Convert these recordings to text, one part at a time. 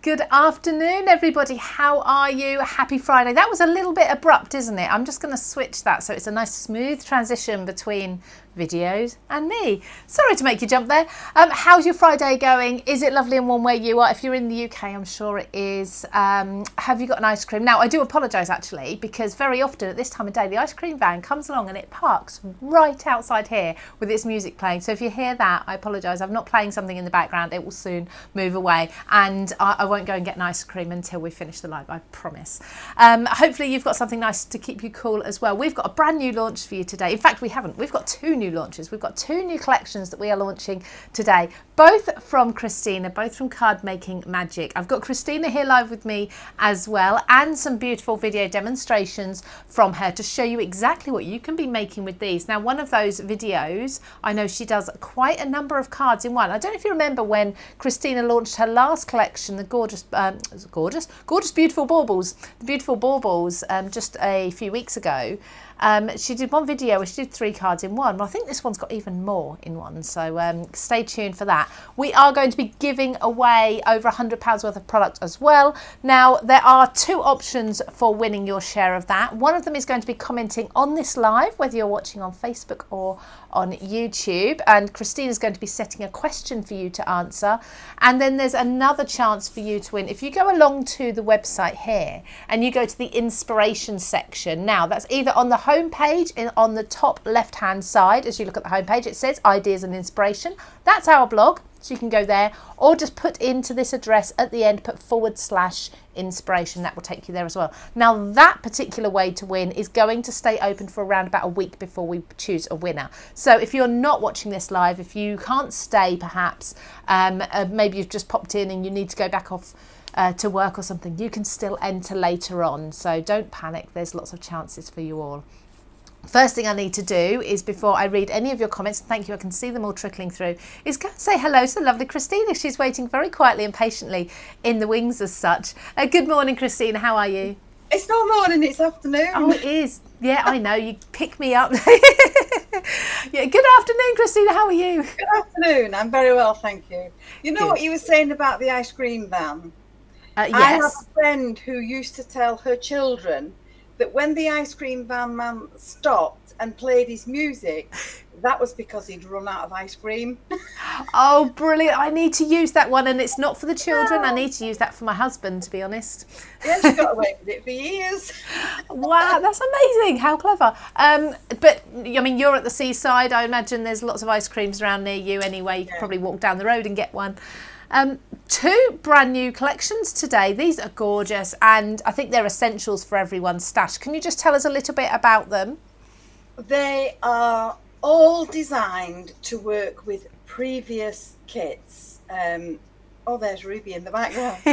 Good afternoon, everybody. How are you? Happy Friday. That was a little bit abrupt, isn't it? I'm just going to switch that so it's a nice smooth transition between videos and me. Sorry to make you jump there. How's your Friday going? Is it lovely and warm where you are? If you're in the UK, I'm sure it is. Have you got an ice cream? Now, I do apologise actually, because very often at this time of day, the ice cream van comes along and it parks right outside here with its music playing. So if you hear that, I apologise. I'm not playing something in the background. It will soon move away, and I won't go and get an ice cream until we finish the live, I promise. Hopefully you've got something nice to keep you cool as well. We've got a brand new launch for you today. In fact, we haven't. We've got two new launches. We've got two new collections that we are launching today, both from Christina, both from Card Making Magic. I've got Christina here live with me as well, and some beautiful video demonstrations from her to show you exactly what you can be making with these. Now, one of those videos, I know she does quite a number of cards in one. I don't know if you remember when Christina launched her last collection, the gorgeous, beautiful baubles, the beautiful baubles, just a few weeks ago. She did one video where she did 3 cards in one. Well, I think this one's got even more in one, so stay tuned for that. We are going to be giving away over £100 worth of product as well. Now, there are 2 options for winning your share of that. One of them is going to be commenting on this live, whether you're watching on Facebook or on YouTube, and Christina's going to be setting a question for you to answer. And then there's another chance for you to win. If you go along to the website here and you go to the inspiration section, now that's either on the home page and on the top left hand side. As you look at the home page, it says ideas and inspiration. That's our blog, so you can go there, or just put into this address at the end, put /inspiration. That will take you there as well. Now, that particular way to win is going to stay open for around about a week before we choose a winner. So if you're not watching this live, if you can't stay perhaps, maybe you've just popped in and you need to go back off to work or something, you can still enter later on. So don't panic, there's lots of chances for you all. First thing I need to do is, before I read any of your comments, thank you, I can see them all trickling through, is go and say hello to the lovely Christina. She's waiting very quietly and patiently in the wings as such. Good morning, Christina, how are you? It's not morning, it's afternoon. Oh, it is. Yeah, I know, you pick me up. Yeah, good afternoon, Christina, how are you? Good afternoon, I'm very well, thank you. You know what you were saying about the ice cream van? Yes. I have a friend who used to tell her children that when the ice cream van man stopped and played his music, that was because he'd run out of ice cream. Oh, brilliant. I need to use that one, and it's not for the children. I need to use that for my husband, to be honest. Yeah, she got away with it for years. Wow, that's amazing. How clever. But, I mean, you're at the seaside. I imagine there's lots of ice creams around near you anyway. You could probably walk down the road and get one. 2 brand new collections today. These are gorgeous, and I think they're essentials for everyone's stash. Can you just tell us a little bit about them? They are all designed to work with previous kits. Oh, there's Ruby in the background.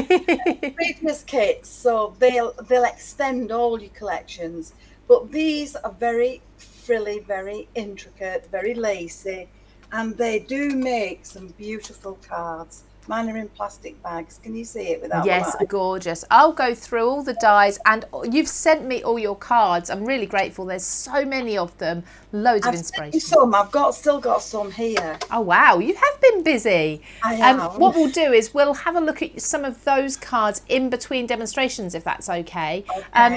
Previous kits, so they'll extend all your collections. But these are very frilly, very intricate, very lacy, and they do make some beautiful cards. Mine are in plastic bags. Can you see it without Yes, the light? gorgeous. I'll go through all the dies, and you've sent me all your cards. I'm really grateful. There's so many of them. Loads of inspiration. Some. I've still got some here. Oh, wow. You have been busy. I have. What we'll do is we'll have a look at some of those cards in between demonstrations, if that's okay.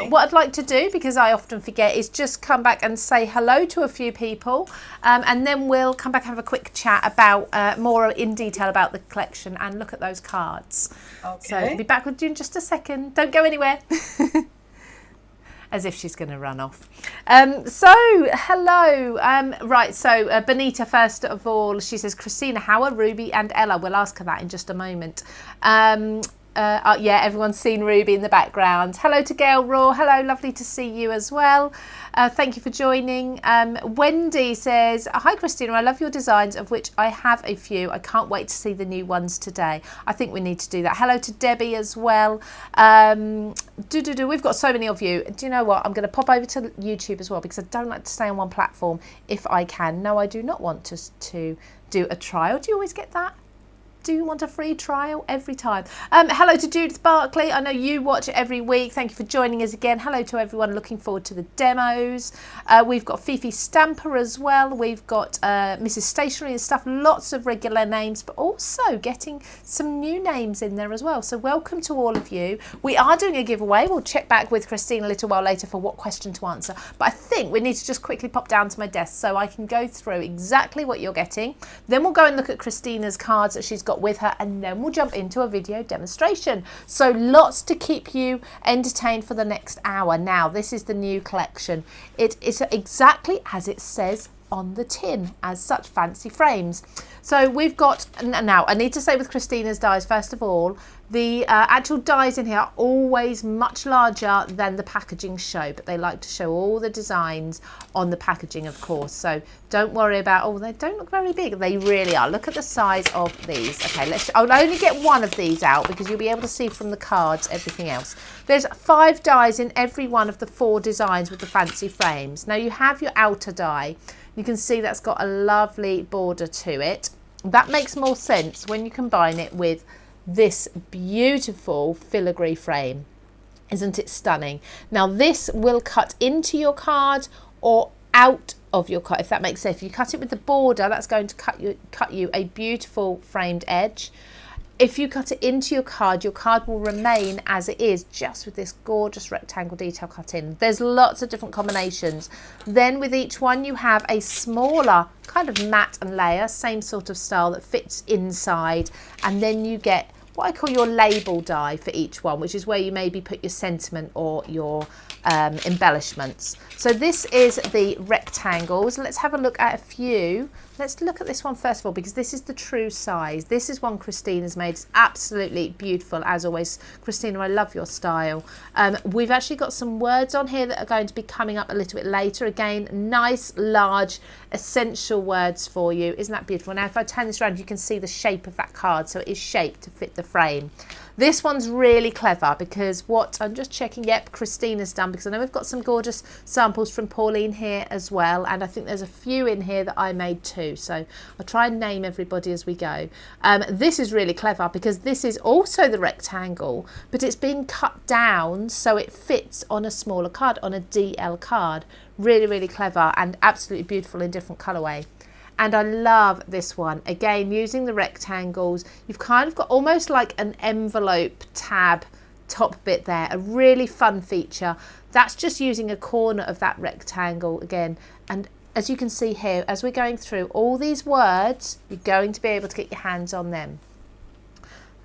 What I'd like to do, because I often forget, is just come back and say hello to a few people, and then we'll come back and have a quick chat about more in detail about the collection and look at those cards. Okay. So I'll be back with you in just a second. Don't go anywhere. As if she's going to run off. So, hello. Right, so Benita, first of all, she says, Christina, how are Ruby and Ella? We'll ask her that in just a moment. Yeah, everyone's seen Ruby in the background. Hello to Gail Raw. Hello, lovely to see you as well. Thank you for joining. Wendy says, hi Christina, I love your designs, of which I have a few. I can't wait to see the new ones today. I think we need to do that. Hello to Debbie as well. We've got so many of you. Do you know what? I'm going to pop over to YouTube as well, because I don't like to stay on one platform if I can. No, I do not want to do a trial. Do you always get that? do you want a free trial? Every time. Hello to Judith Barkley. I know you watch it every week. Thank you for joining us again. Hello to everyone looking forward to the demos. We've got Fifi Stamper as well. We've got Mrs. Stationery and stuff. Lots of regular names, but also getting some new names in there as well. So welcome to all of you. We are doing a giveaway. We'll check back with Christine a little while later for what question to answer. But I think we need to just quickly pop down to my desk so I can go through exactly what you're getting. Then we'll go and look at Christina's cards that she's got with her, and then we'll jump into a video demonstration. So lots to keep you entertained for the next hour. Now, this is the new collection. It is exactly as it says on the tin, as such, fancy frames. So we've got, now I need to say with Christina's dies, first of all, the actual dies in here are always much larger than the packaging show, but they like to show all the designs on the packaging, of course. So don't worry about, oh, they don't look very big. They really are. Look at the size of these. Okay, I'll only get one of these out because you'll be able to see from the cards everything else. There's 5 dies in every one of the 4 designs with the fancy frames. Now you have your outer die. You can see that's got a lovely border to it. That makes more sense when you combine it with this beautiful filigree frame. Isn't it stunning? Now this will cut into your card or out of your card, if that makes sense. If you cut it with the border, that's going to cut you a beautiful framed edge. If you cut it into your card will remain as it is, just with this gorgeous rectangle detail cut in. There's lots of different combinations. Then with each one you have a smaller kind of mat and layer, same sort of style that fits inside, and then you get what I call your label die for each one, which is where you maybe put your sentiment or your embellishments. So this is the rectangles. Let's have a look at a few. Let's look at this one first of all, because this is the true size. This is one Christina's made. It's absolutely beautiful, as always. Christina, I love your style. We've actually got some words on here that are going to be coming up a little bit later. Again, nice, large, essential words for you. Isn't that beautiful? Now, if I turn this around, you can see the shape of that card. So it is shaped to fit the frame. This one's really clever because what I'm just checking, yep, Christina's done, because I know we've got some gorgeous samples from Pauline here as well, and I think there's a few in here that I made too, so I'll try and name everybody as we go. This is really clever because this is also the rectangle, but it's being cut down so it fits on a smaller card, on a DL card. Really, really clever and absolutely beautiful in different colourway. And I love this one. Again, using the rectangles, you've kind of got almost like an envelope tab top bit there. A really fun feature. That's just using a corner of that rectangle again. And as you can see here, as we're going through all these words, you're going to be able to get your hands on them.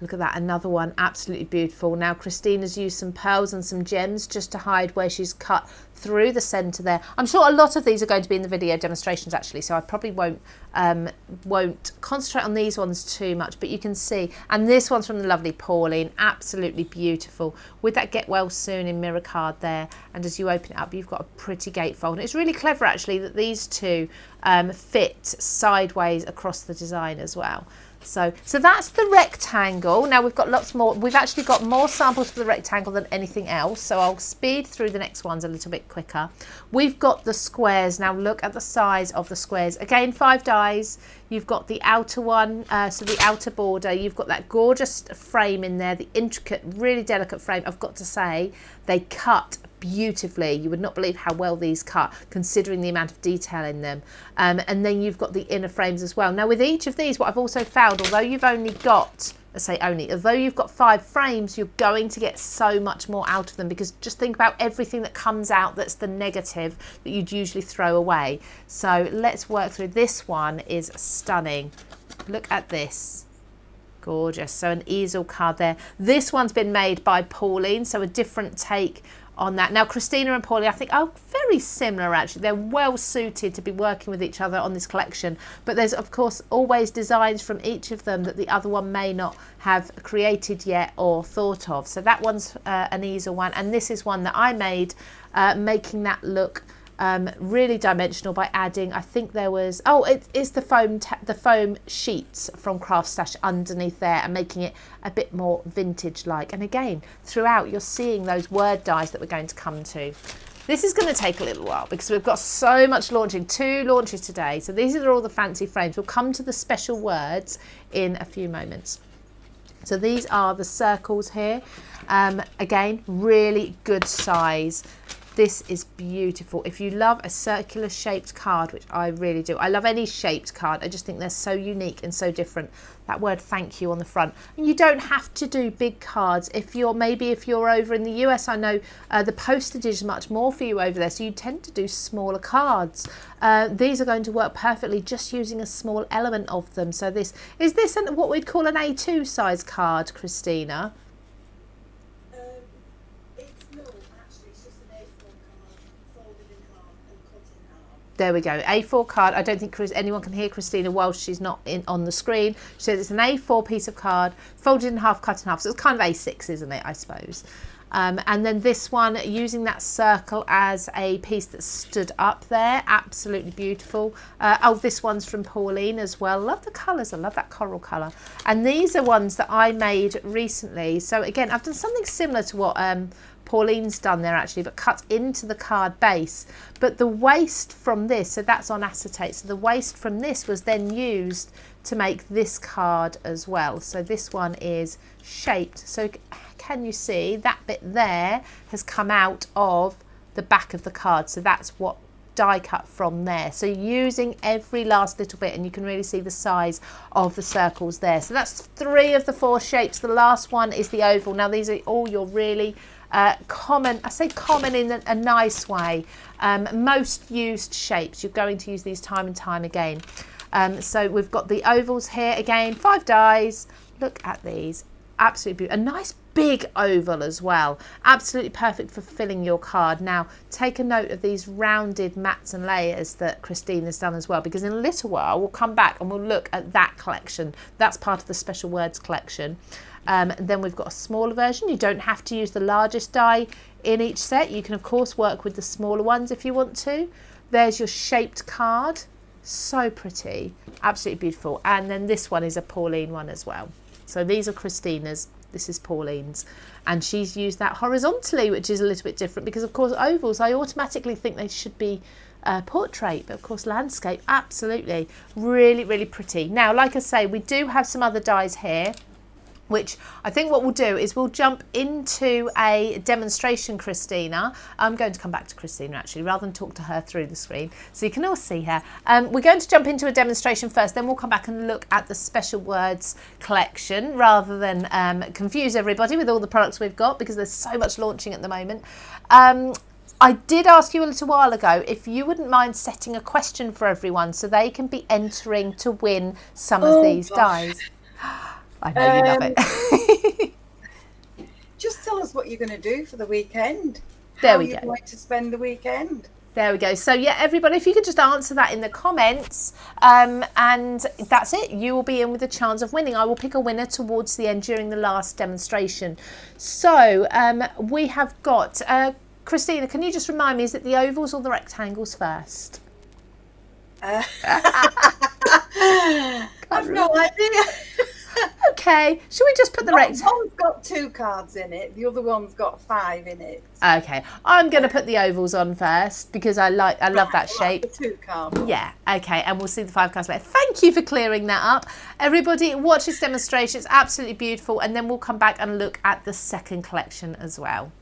Look at that, another one, absolutely beautiful. Now Christina's used some pearls and some gems just to hide where she's cut through the centre there. I'm sure a lot of these are going to be in the video demonstrations actually, so I probably won't concentrate on these ones too much, but you can see, and this one's from the lovely Pauline, absolutely beautiful, with that get well soon in mirror card there, and as you open it up, you've got a pretty gatefold. And it's really clever actually that these two fit sideways across the design as well. So that's the rectangle. Now we've got lots more. We've actually got more samples for the rectangle than anything else. So I'll speed through the next ones a little bit quicker. We've got the squares. Now look at the size of the squares. Again, 5 dies. You've got the outer one, so the outer border. You've got that gorgeous frame in there, the intricate, really delicate frame. I've got to say, they cut beautifully. You would not believe how well these cut, considering the amount of detail in them. And then you've got the inner frames as well. Now with each of these, what I've also found, although you've only got, although you've got 5 frames, you're going to get so much more out of them, because just think about everything that comes out that's the negative that you'd usually throw away. So let's work through. This one is stunning. Look at this. Gorgeous. So an easel card there. This one's been made by Pauline, so a different take on that. Now Christina and Pauline, I think, are very similar actually. They're well suited to be working with each other on this collection, but there's of course always designs from each of them that the other one may not have created yet or thought of. So that one's an easel one, and this is one that I made, making that look really dimensional by adding, I think there was, it's the foam sheets from CraftStash underneath there, and making it a bit more vintage like. And again, throughout you're seeing those word dies that we're going to come to. This is going to take a little while because we've got so much launching, 2 launches today. So these are all the fancy frames. We'll come to the special words in a few moments. So these are the circles here. Again, really good size. This is beautiful. If you love a circular shaped card, which I really do, I love any shaped card. I just think they're so unique and so different. That word thank you on the front. And you don't have to do big cards. If you're over in the US, I know the postage is much more for you over there, so you tend to do smaller cards. These are going to work perfectly just using a small element of them. So this is what we'd call an A2 size card, Christina? There we go, A4 card. I don't think anyone can hear Christina while she's not on the screen. She says it's an A4 piece of card, folded in half, cut in half. So it's kind of A6, isn't it, I suppose. And then this one, using that circle as a piece that stood up there. Absolutely beautiful. Oh, this one's from Pauline as well. Love the colours. I love that coral colour. And these are ones that I made recently. So again, I've done something similar to what Pauline's done there actually, but cut into the card base. But the waste from this, so that's on acetate, so the waste from this was then used to make this card as well. So this one is shaped. So can you see that bit there has come out of the back of the card? So that's what die cut from there. So using every last little bit, and you can really see the size of the circles there. So that's 3 of the 4 shapes. The last one is the oval. Now these are all your really common, I say common in a nice way, most used shapes. You're going to use these time and time again. So we've got the ovals here again, 5 dies. Look at these, absolutely beautiful. A nice big oval as well, absolutely perfect for filling your card. Now take a note of these rounded mats and layers that Christina's done as well, because in a little while we'll come back and we'll look at that collection. That's part of the special words collection. Then we've got a smaller version. You don't have to use the largest die in each set. You can of course work with the smaller ones if you want to. There's your shaped card, so pretty, absolutely beautiful. And then this one is a Pauline one as well. So these are Christina's, this is Pauline's, and she's used that horizontally, which is a little bit different because of course ovals, I automatically think they should be portrait, but of course landscape, absolutely, really, really pretty. Now, like I say, we do have some other dies here, which I think what we'll do is we'll jump into a demonstration, Christina. I'm going to come back to Christina actually, rather than talk to her through the screen, so you can all see her. We're going to jump into a demonstration first, then we'll come back and look at the special words collection, rather than confuse everybody with all the products we've got, because there's so much launching at the moment. I did ask you a little while ago if you wouldn't mind setting a question for everyone so they can be entering to win some of these dies. I know you love it. Just tell us what you're going to do for the weekend. There we go. How you're going to spend the weekend. There we go. So yeah, everybody, if you could just answer that in the comments, and that's it. You will be in with a chance of winning. I will pick a winner towards the end during the last demonstration. So we have got, Christina, can you just remind me, is it the ovals or the rectangles first? I've no idea. Okay, should we just put the rectangle? One's got 2 cards in it, the other one's got 5 in it. Okay, I'm going to put the ovals on first because I love that shape. Like the 2 cards. Yeah, okay, and we'll see the 5 cards later. Thank you for clearing that up. Everybody, watch this demonstration. It's absolutely beautiful, and then we'll come back and look at the second collection as well.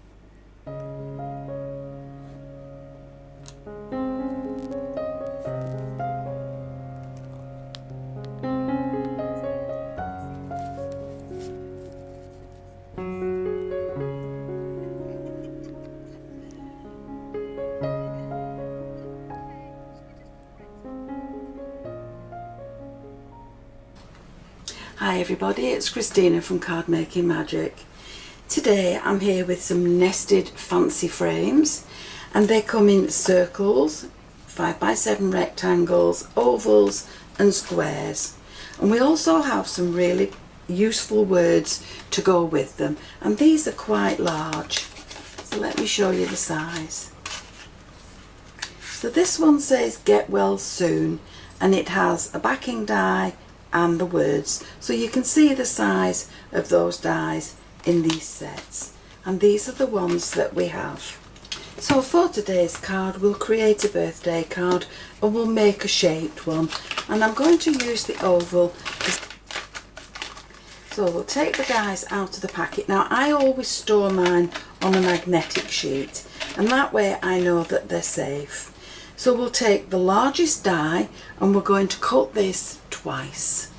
Hi everybody, it's Christina from Card Making Magic. Today I'm here with some nested fancy frames, and they come in circles, 5x7 rectangles, ovals and squares. And we also have some really useful words to go with them, and these are quite large. So let me show you the size. So this one says get well soon, and it has a backing die and the words, so you can see the size of those dies in these sets, and these are the ones that we have. So for today's card, we'll create a birthday card and we'll make a shaped one. And I'm going to use the oval. So we'll take the dies out of the packet. Now I always store mine on a magnetic sheet, and that way I know that they're safe. So we'll take the largest die and we're going to cut this twice.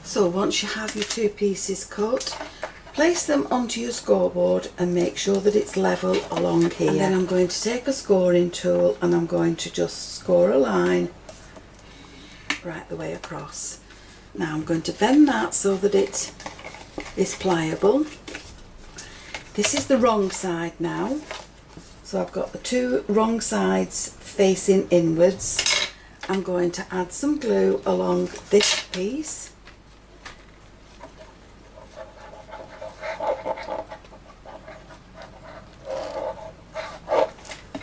So once you have your two pieces cut, place them onto your scoreboard and make sure that it's level along here. And then I'm going to take a scoring tool and I'm going to just score a line right the way across. Now I'm going to bend that so that it is pliable. This is the wrong side now. So I've got the two wrong sides facing inwards. I'm going to add some glue along this piece.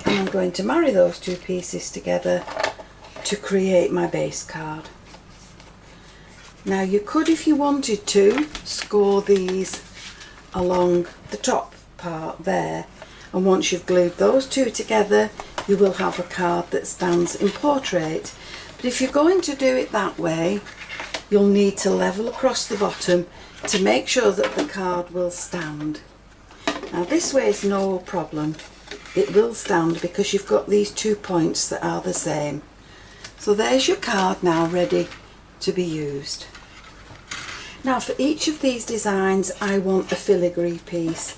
And I'm going to marry those two pieces together to create my base card. Now you could, if you wanted to, score these along the top part there, and once you've glued those two together you will have a card that stands in portrait. But if you're going to do it that way, you'll need to level across the bottom to make sure that the card will stand. Now this way is no problem, it will stand because you've got these 2 points that are the same. So there's your card now ready to be used. Now for each of these designs I want a filigree piece.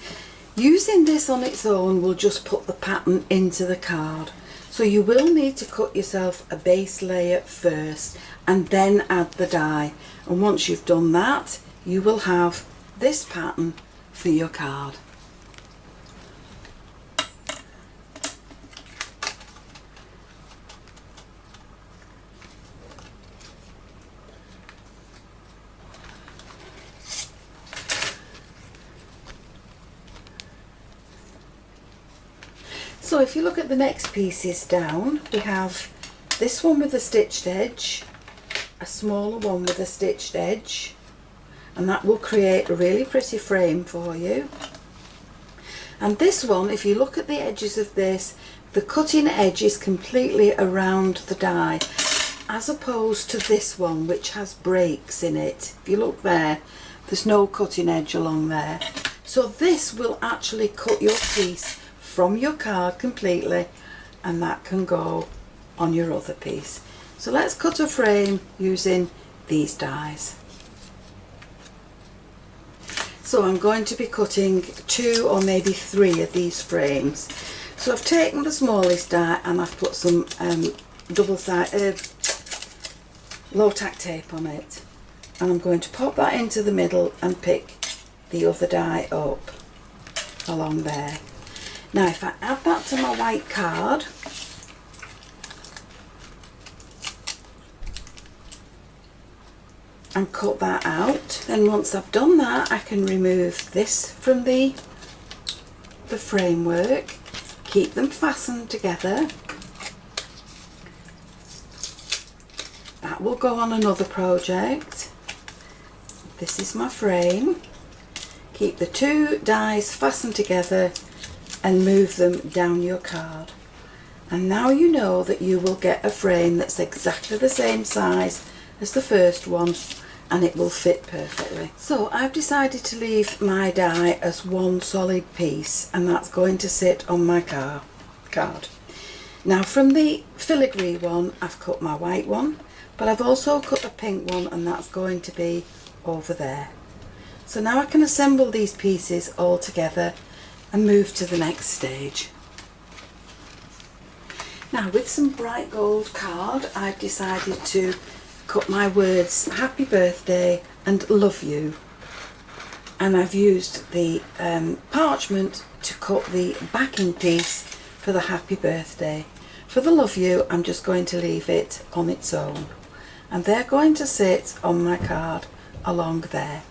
Using this on its own will just put the pattern into the card. So you will need to cut yourself a base layer first and then add the die. And once you've done that, you will have this pattern for your card. So if you look at the next pieces down, we have this one with a stitched edge, a smaller one with a stitched edge, and that will create a really pretty frame for you. And this one, if you look at the edges of this, the cutting edge is completely around the die, as opposed to this one which has breaks in it. If you look there, there's no cutting edge along there. So this will actually cut your piece from your card completely, and that can go on your other piece. So let's cut a frame using these dies. So I'm going to be cutting 2 or maybe 3 of these frames. So I've taken the smallest die and I've put some low tack tape on it, and I'm going to pop that into the middle and pick the other die up along there. Now if I add that to my white card, and cut that out, then once I've done that I can remove this from the framework, keep them fastened together. That will go on another project. This is my frame. Keep the 2 dies fastened together and move them down your card. And now you know that you will get a frame that's exactly the same size as the first one, and it will fit perfectly. So I've decided to leave my die as one solid piece, and that's going to sit on my card. Now from the filigree one I've cut my white one, but I've also cut a pink one, and that's going to be over there. So now I can assemble these pieces all together and move to the next stage. Now with some bright gold card I've decided to cut my words happy birthday and love you, and I've used the parchment to cut the backing piece for the happy birthday. For the love you I'm just going to leave it on its own, and they're going to sit on my card along there.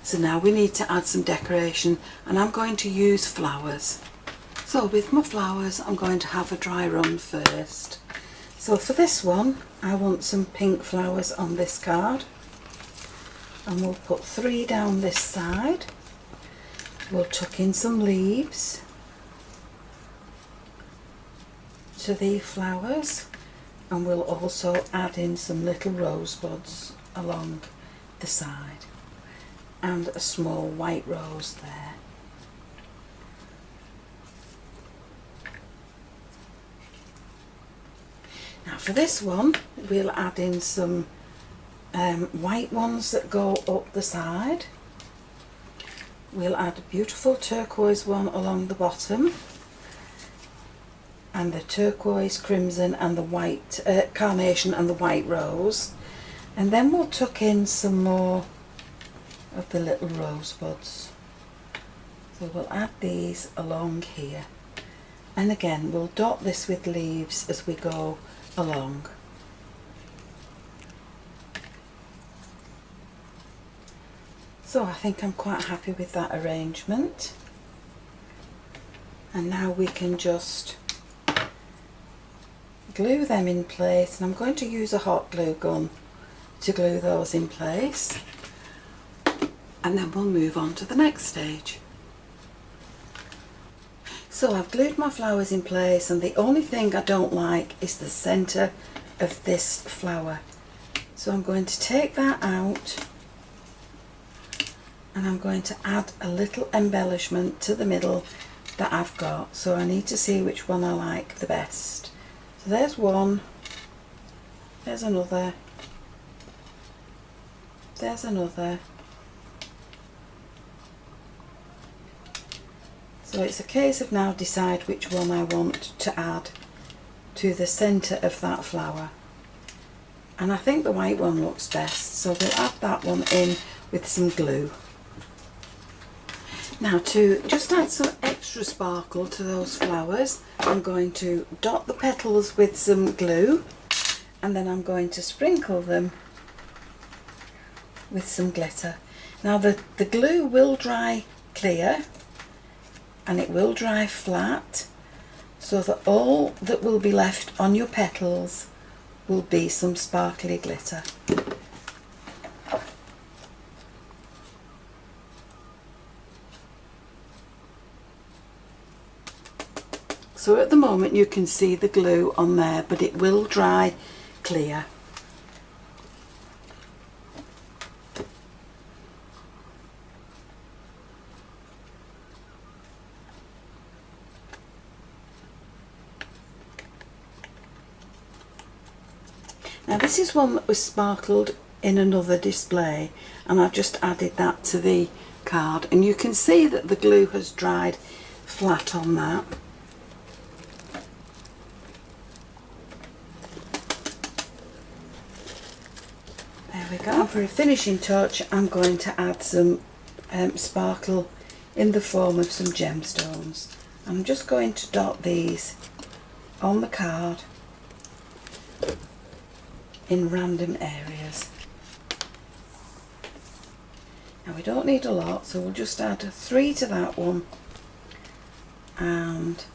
So now we need to add some decoration, and I'm going to use flowers. So with my flowers I'm going to have a dry run first. So for this one I want some pink flowers on this card, and we'll put 3 down this side. We'll tuck in some leaves, to the flowers, and we'll also add in some little rosebuds along the side and a small white rose there. Now for this one we'll add in some white ones that go up the side. We'll add a beautiful turquoise one along the bottom, and the turquoise, crimson and the white carnation and the white rose, and then we'll tuck in some more of the little rosebuds. So we'll add these along here, and again we'll dot this with leaves as we go along. So I think I'm quite happy with that arrangement, and now we can just glue them in place, and I'm going to use a hot glue gun to glue those in place, and then we'll move on to the next stage. So I've glued my flowers in place, and the only thing I don't like is the centre of this flower. So I'm going to take that out, and I'm going to add a little embellishment to the middle that I've got. So I need to see which one I like the best. So there's one, there's another, there's another. So it's a case of now decide which one I want to add to the centre of that flower. And I think the white one looks best, so we'll add that one in with some glue. Now to just add some extra sparkle to those flowers, I'm going to dot the petals with some glue, and then I'm going to sprinkle them with some glitter. Now the glue will dry clear and it will dry flat, so that all that will be left on your petals will be some sparkly glitter. So at the moment you can see the glue on there, but it will dry clear. Now this is one that was sparkled in another display, and I've just added that to the card, and you can see that the glue has dried flat on that. There we go. And for a finishing touch I'm going to add some sparkle in the form of some gemstones. I'm just going to dot these on the card in random areas. Now we don't need a lot, so we'll just add 3 to that one, and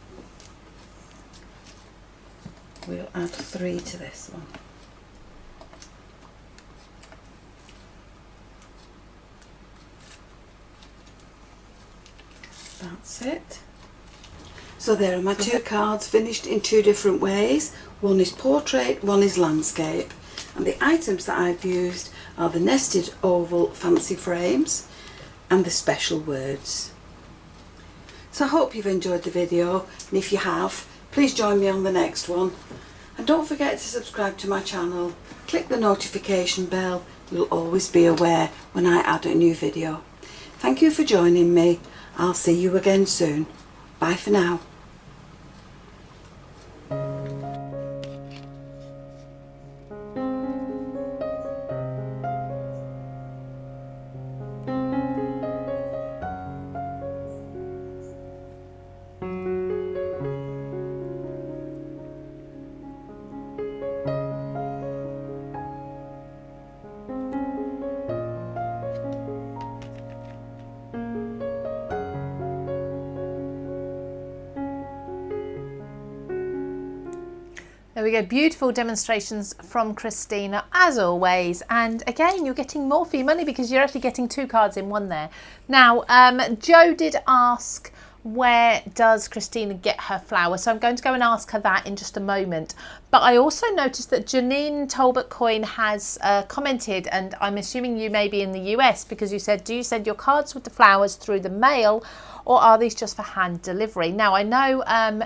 we'll add 3 to this one. That's it. So there are my 2 cards finished in 2 different ways. One is portrait, one is landscape. And the items that I've used are the nested oval fancy frames and the special words. So I hope you've enjoyed the video, and if you have, please join me on the next one. And don't forget to subscribe to my channel. Click the notification bell. You'll always be aware when I add a new video. Thank you for joining me. I'll see you again soon. Bye for now. There we go, beautiful demonstrations from Christina as always, and again you're getting more for your money because you're actually getting 2 cards in one there. Now Joe did ask where does Christina get her flowers? So I'm going to go and ask her that in just a moment. But I also noticed that Janine Talbot Coyne has commented, and I'm assuming you may be in the US, because you said, do you send your cards with the flowers through the mail, or are these just for hand delivery? Now, I know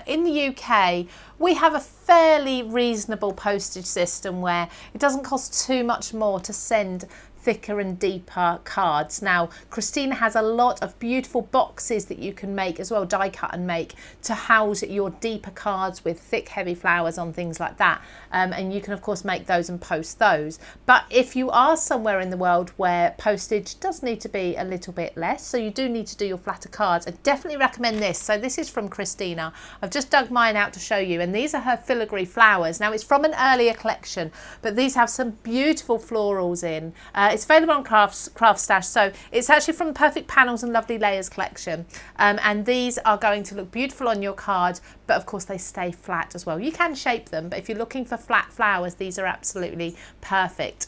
in the UK, we have a fairly reasonable postage system where it doesn't cost too much more to send thicker and deeper cards. Now, Christina has a lot of beautiful boxes that you can make as well, die cut and make, to house your deeper cards with thick, heavy flowers on, things like that. And you can, of course, make those and post those. But if you are somewhere in the world where postage does need to be a little bit less, so you do need to do your flatter cards, I definitely recommend this. So this is from Christina. I've just dug mine out to show you, and these are her filigree flowers. Now, it's from an earlier collection, but these have some beautiful florals in. It's available on CraftStash, so it's actually from Perfect Panels and Lovely Layers collection, and these are going to look beautiful on your card, but of course they stay flat as well. You can shape them, but if you're looking for flat flowers, these are absolutely perfect.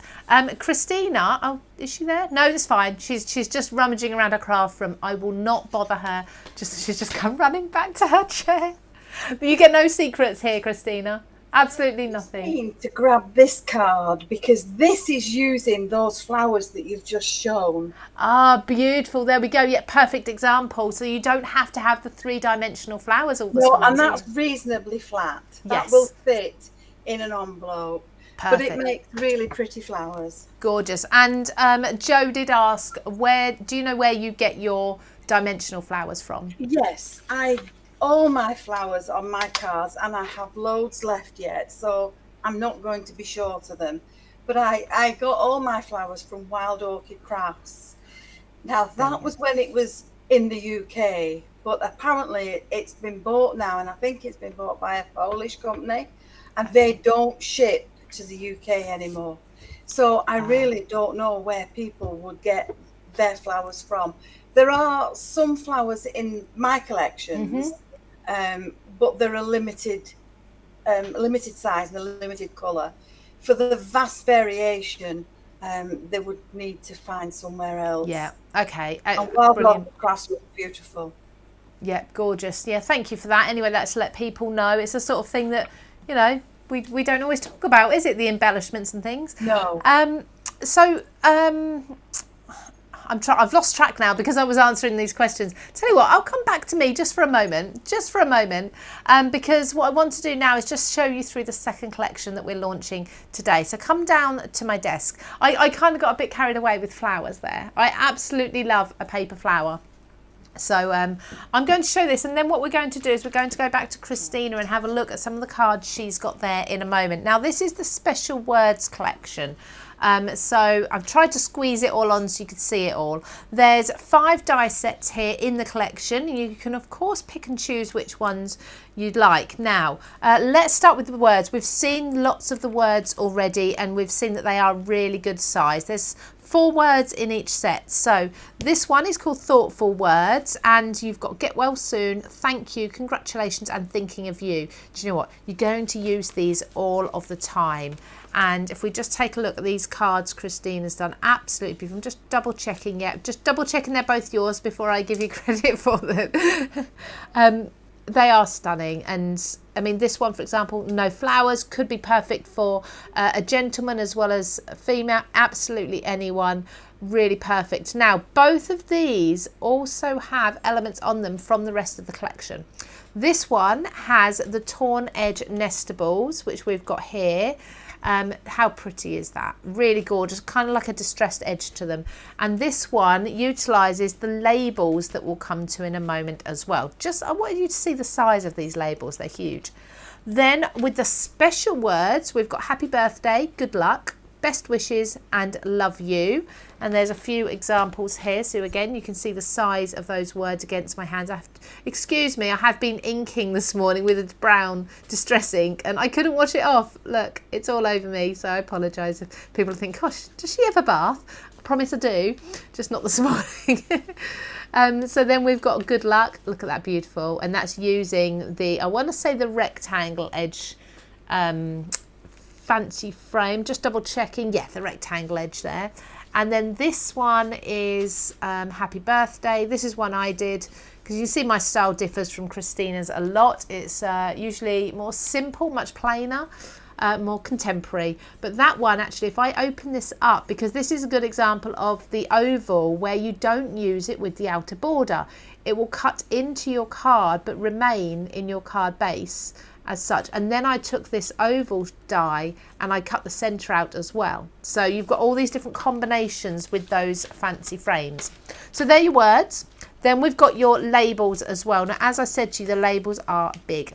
Christina, oh, is she there? No, it's fine. She's just rummaging around her craft room. I will not bother her. She's just come running back to her chair. But you get no secrets here, Christina. Absolutely nothing. To grab this card because this is using those flowers that you've just shown. Ah, beautiful. There we go. Yeah, perfect example. So you don't have to have the three-dimensional flowers all the time. No, and that's reasonably flat. That will fit in an envelope. Perfect. But it makes really pretty flowers. Gorgeous. And Joe did ask, do you know where you get your dimensional flowers from? Yes, all my flowers on my cards, and I have loads left yet, so I'm not going to be short of them. But I got all my flowers from Wild Orchid Crafts. Now, that was when it was in the UK, but apparently it's been bought now, and I think it's been bought by a Polish company, and they don't ship to the UK anymore. So I really don't know where people would get their flowers from. There are some flowers in my collections, but they're a limited size and a limited colour. For the vast variation, they would need to find somewhere else. Yeah, okay. And Wild Orchid Crafts was beautiful. Yeah, gorgeous. Yeah, thank you for that. Anyway, let's let people know. It's the sort of thing that, you know, we don't always talk about, is it? The embellishments and things. No. I've lost track now because I was answering these questions. Tell you what, I'll come back to me just for a moment, because what I want to do now is just show you through the second collection that we're launching today. So come down to my desk. I kind of got a bit carried away with flowers there. I absolutely love a paper flower. So I'm going to show this, and then what we're going to do is we're going to go back to Christina and have a look at some of the cards she's got there in a moment. Now, this is the Special Words collection. So I've tried to squeeze it all on so you can see it all. There's 5 die sets here in the collection. You can, of course, pick and choose which ones you'd like. Now, let's start with the words. We've seen lots of the words already, and we've seen that they are really good size. There's 4 words in each set. So this one is called Thoughtful Words, and you've got Get Well Soon, Thank You, Congratulations, and Thinking of You. Do you know what? You're going to use these all of the time. And if we just take a look at these cards Christina's done, absolutely beautiful. I'm just double checking, just double checking they're both yours before I give you credit for them. They are stunning. And I mean, this one, for example, no flowers, could be perfect for a gentleman as well as a female, absolutely anyone, really perfect. Now, both of these also have elements on them from the rest of the collection. This one has the torn edge nestables, which we've got here. How pretty is that? Really gorgeous, kind of like a distressed edge to them. And this one utilises the labels that we'll come to in a moment as well. I want you to see the size of these labels, they're huge. Then with the special words, we've got happy birthday, good luck, best wishes, and love you. And there's a few examples here. So again, you can see the size of those words against my hands. Excuse me, I have been inking this morning with a brown distress ink and I couldn't wash it off. Look, it's all over me. So I apologise if people think, gosh, does she have a bath? I promise I do, just not this morning. So then we've got good luck. Look at that, beautiful. And that's using the, I want to say the rectangle edge fancy frame, just double checking. Yeah, the rectangle edge there. And then this one is happy birthday. This is one I did because you see my style differs from Christina's a lot. It's usually more simple, much plainer, more contemporary. But that one, actually, if I open this up, because this is a good example of the oval where you don't use it with the outer border. It will cut into your card but remain in your card base as such. And then I took this oval die and I cut the centre out as well. So you've got all these different combinations with those fancy frames. So they're your words. Then we've got your labels as well. Now, as I said to you, the labels are big.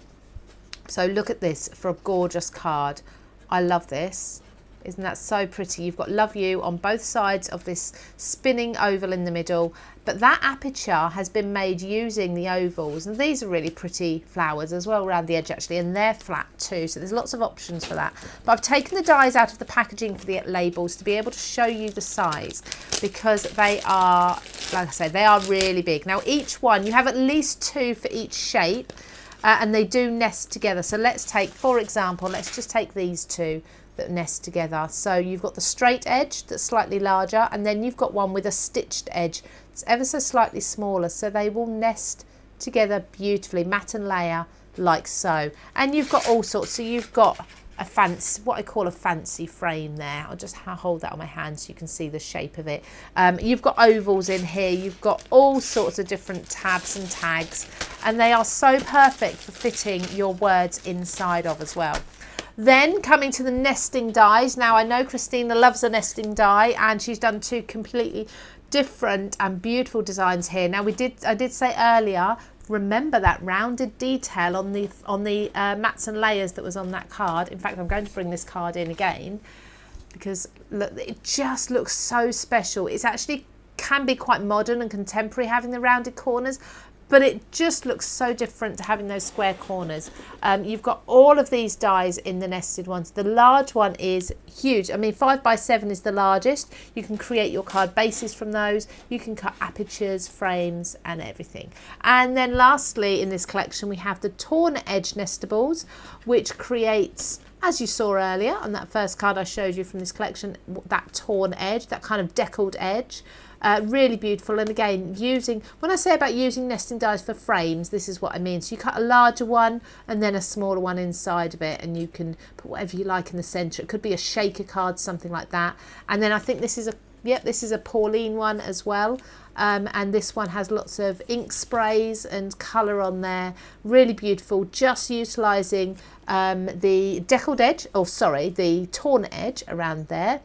So look at this for a gorgeous card. I love this. Isn't that so pretty? You've got love you on both sides of this spinning oval in the middle, but that aperture has been made using the ovals, and these are really pretty flowers as well around the edge actually, and they're flat too, so there's lots of options for that. But I've taken the dies out of the packaging for the labels to be able to show you the size, because they are, like I say, they are really big. Now each one, you have at least 2 for each shape, and they do nest together. So let's take, for example, let's just take these 2 that nest together. So you've got the straight edge that's slightly larger, and then you've got one with a stitched edge. It's ever so slightly smaller, so they will nest together beautifully, mat and layer, like so. And you've got all sorts. So you've got a fancy, what I call a fancy frame there. I'll just hold that on my hand so you can see the shape of it. You've got ovals in here. You've got all sorts of different tabs and tags, and they are so perfect for fitting your words inside of as well. Then coming to the nesting dies. Now I know Christina loves a nesting die, and she's done 2 completely different and beautiful designs here. Now I did say earlier, remember that rounded detail on the mats and layers that was on that card. In fact, I'm going to bring this card in again, because look, it just looks so special. It's actually can be quite modern and contemporary having the rounded corners, but it just looks so different to having those square corners. You've got all of these dies in the nested ones. The large one is huge. I mean, 5x7 is the largest. You can create your card bases from those. You can cut apertures, frames, and everything. And then lastly, in this collection, we have the torn edge nestables, which creates, as you saw earlier on that first card I showed you from this collection, that torn edge, that kind of deckled edge. Really beautiful. And again, when I say about using nesting dies for frames, this is what I mean. So you cut a larger one and then a smaller one inside of it, and you can put whatever you like in the centre. It could be a shaker card, something like that. And then I think this is a Pauline one as well. And this one has lots of ink sprays and colour on there. Really beautiful. Just utilising the deckled edge, the torn edge around there.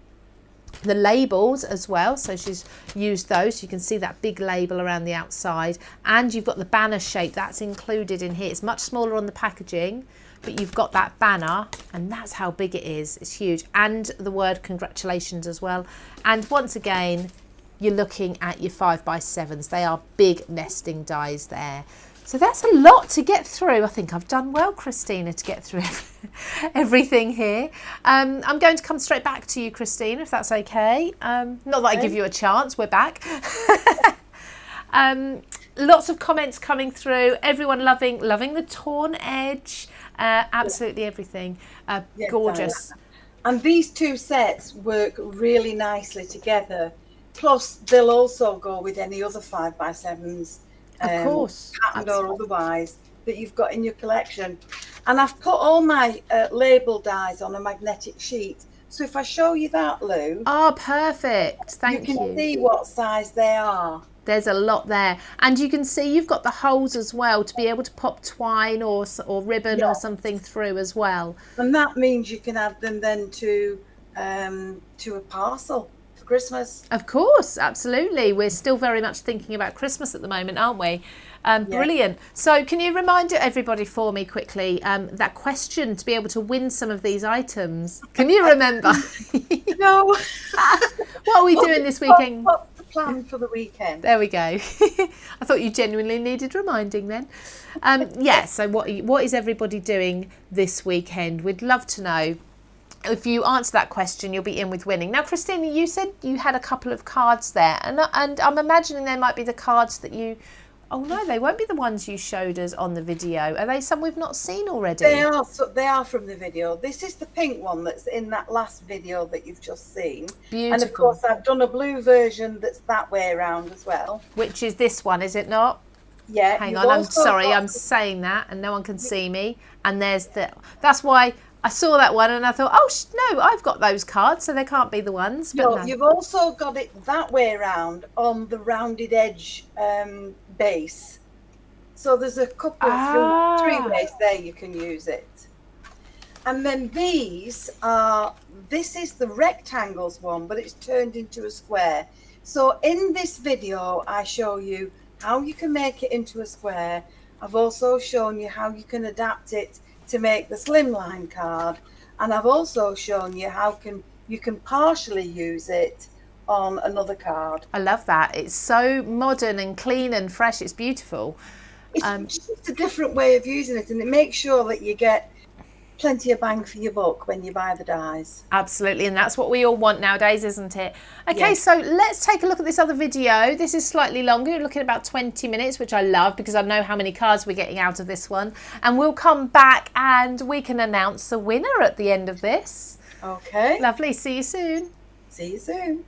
The labels as well, so she's used those. You can see that big label around the outside, and you've got the banner shape that's included in here. It's much smaller on the packaging, but you've got that banner, and that's how big it is. It's huge. And the word congratulations as well. And once again, you're looking at your 5x7s. They are big nesting dies there. So that's a lot to get through. I think I've done well, Christina, to get through everything here. I'm going to come straight back to you, Christina, if that's okay. Not that I give you a chance, we're back. Lots of comments coming through. Everyone loving the torn edge. Absolutely everything. Yes, gorgeous. And these 2 sets work really nicely together. Plus, they'll also go with any other 5x7s. Of course, patterned or otherwise, that you've got in your collection. And I've put all my label dies on a magnetic sheet. So if I show you that, Lou. Oh, perfect. Thank you. You can see what size they are. There's a lot there. And you can see you've got the holes as well to be able to pop twine or ribbon or something through as well. And that means you can add them then to a parcel. Christmas. Of course, absolutely. We're still very much thinking about Christmas at the moment, aren't we? Brilliant. So can you remind everybody for me quickly that question to be able to win some of these items? Can you remember? No. What are we doing this weekend? What's the plan for the weekend? There we go. I thought you genuinely needed reminding then. So what is everybody doing this weekend? We'd love to know. If you answer that question, you'll be in with winning. Now, Christina, you said you had a couple of cards there, and I'm imagining they might be the cards that you... Oh, no, they won't be the ones you showed us on the video. Are they some we've not seen already? They are from the video. This is the pink one that's in that last video that you've just seen. Beautiful. And, of course, I've done a blue version that's that way around as well. Which is this one, is it not? Yeah. Hang you've on, I'm also sorry, got- I'm saying that and no one can see me. And there's that's why I saw that one and I thought, oh, no, I've got those cards, so they can't be the ones. But no. You've also got it that way around on the rounded edge base. So there's a couple, three ways there you can use it. And then this is the rectangles one, but it's turned into a square. So in this video, I show you how you can make it into a square. I've also shown you how you can adapt it to make the slimline card. And I've also shown you how you can partially use it on another card. I love that. It's so modern and clean and fresh. It's beautiful. It's just a different way of using it, and it makes sure that you get plenty of bang for your buck when you buy the dies. Absolutely, and that's what we all want nowadays, isn't it? Okay, Yes. so let's take a look at this other video. This is slightly longer. You're looking at about 20 minutes, which I love because I know how many cards we're getting out of this one. And we'll come back and we can announce the winner at the end of this. Okay. Lovely. See you soon. See you soon.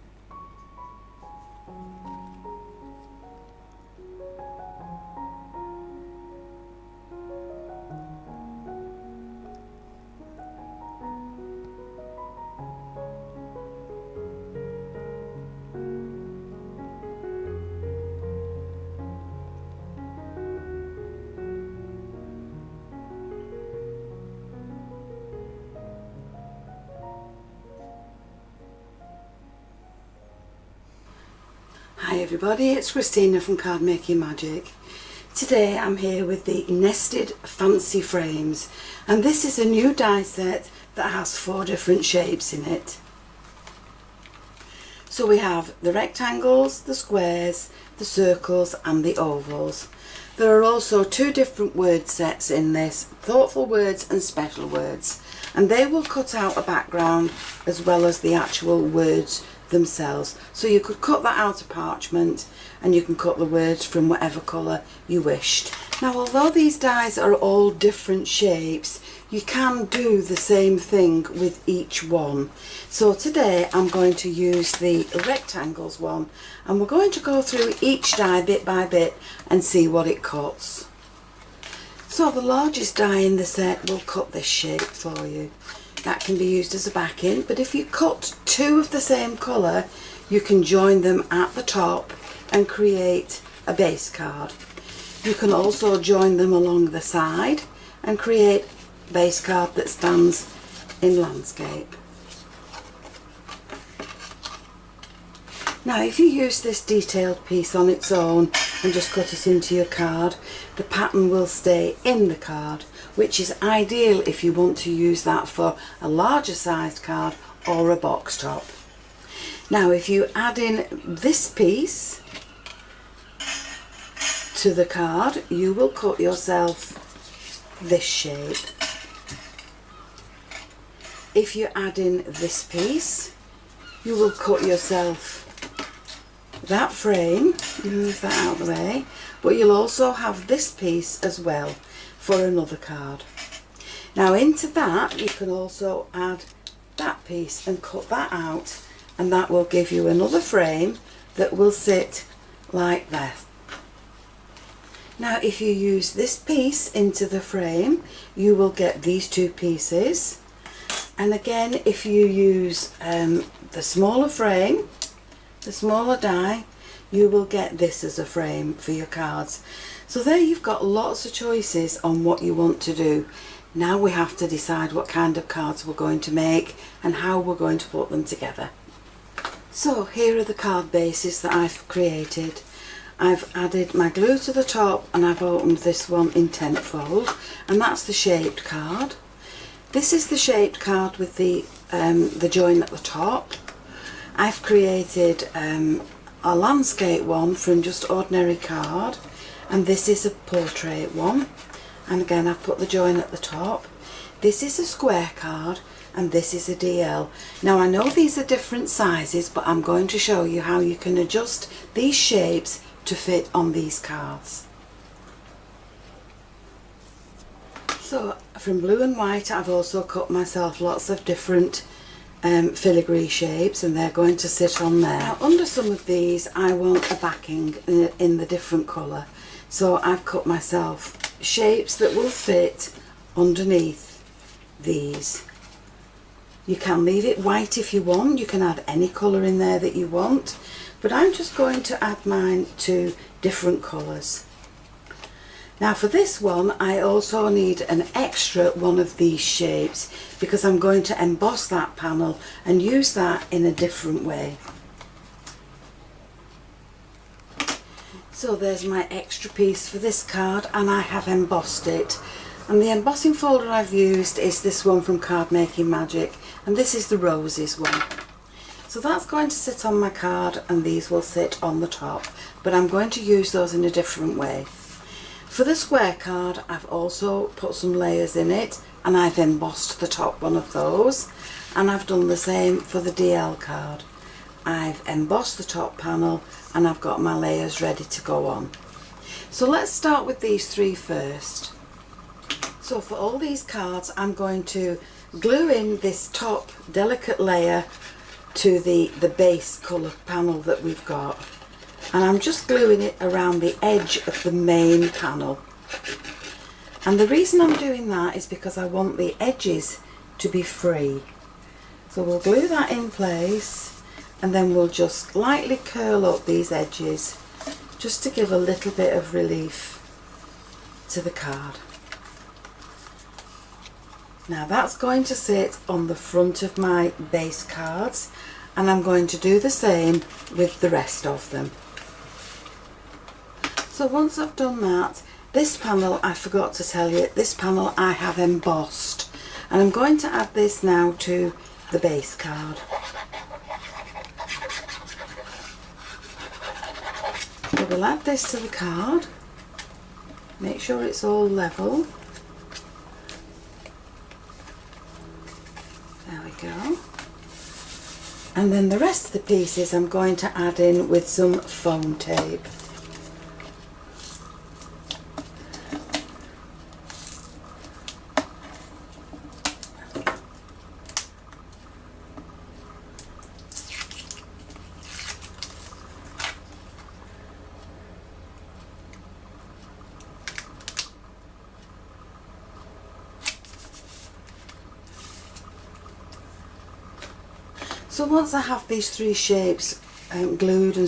Hi everybody, it's Christina from Card Making Magic. Today I'm here with the nested fancy frames, and this is a new die set that has 4 different shapes in it. So we have the rectangles, the squares, the circles and the ovals. There are also 2 different word sets in this, thoughtful words and special words, and they will cut out a background as well as the actual words themselves. So you could cut that out of parchment and you can cut the words from whatever colour you wished. Now, although these dies are all different shapes, you can do the same thing with each one. So today I'm going to use the rectangles one, and we're going to go through each die bit by bit and see what it cuts. So the largest die in the set will cut this shape for you. That can be used as a backing, but if you cut 2 of the same colour, you can join them at the top and create a base card. You can also join them along the side and create a base card that stands in landscape. Now, if you use this detailed piece on its own and just cut it into your card, the pattern will stay in the card, which is ideal if you want to use that for a larger sized card or a box top. Now, if you add in this piece to the card, you will cut yourself this shape. If you add in this piece, you will cut yourself that frame. Move that out of the way, but you'll also have this piece as well for another card. Now, into that you can also add that piece and cut that out, and that will give you another frame that will sit like that. Now, if you use this piece into the frame, you will get these 2 pieces. And again, if you use the smaller frame, the smaller die, you will get this as a frame for your cards. So there you've got lots of choices on what you want to do. Now we have to decide what kind of cards we're going to make and how we're going to put them together. So here are the card bases that I've created. I've added my glue to the top and I've opened this one in 10th fold, and that's the shaped card. This is the shaped card with the join at the top. I've created a landscape one from just ordinary card, and this is a portrait one, and again I've put the join at the top. This is a square card and this is a DL. Now, I know these are different sizes, but I'm going to show you how you can adjust these shapes to fit on these cards. So from blue and white I've also cut myself lots of different filigree shapes, and they're going to sit on there. Now, under some of these I want a backing in the different colour. So I've cut myself shapes that will fit underneath these. You can leave it white if you want, you can add any colour in there that you want, but I'm just going to add mine to different colours. Now for this one I also need an extra one of these shapes because I'm going to emboss that panel and use that in a different way. So there's my extra piece for this card, and I have embossed it. And the embossing folder I've used is this one from Card Making Magic, and this is the roses one. So that's going to sit on my card and these will sit on the top, but I'm going to use those in a different way. For the square card I've also put some layers in it and I've embossed the top one of those, and I've done the same for the DL card. I've embossed the top panel and I've got my layers ready to go on. So let's start with these three first. So for all these cards I'm going to glue in this top delicate layer to the base colour panel that we've got, and I'm just gluing it around the edge of the main panel. And the reason I'm doing that is because I want the edges to be free. So we'll glue that in place and then we'll just lightly curl up these edges just to give a little bit of relief to the card. Now that's going to sit on the front of my base cards, and I'm going to do the same with the rest of them. So once I've done that, this panel, I forgot to tell you, this panel I have embossed, and I'm going to add this now to the base card. So we'll add this to the card, make sure it's all level. There we go. And then the rest of the pieces I'm going to add in with some foam tape. So once I have these three shapes glued and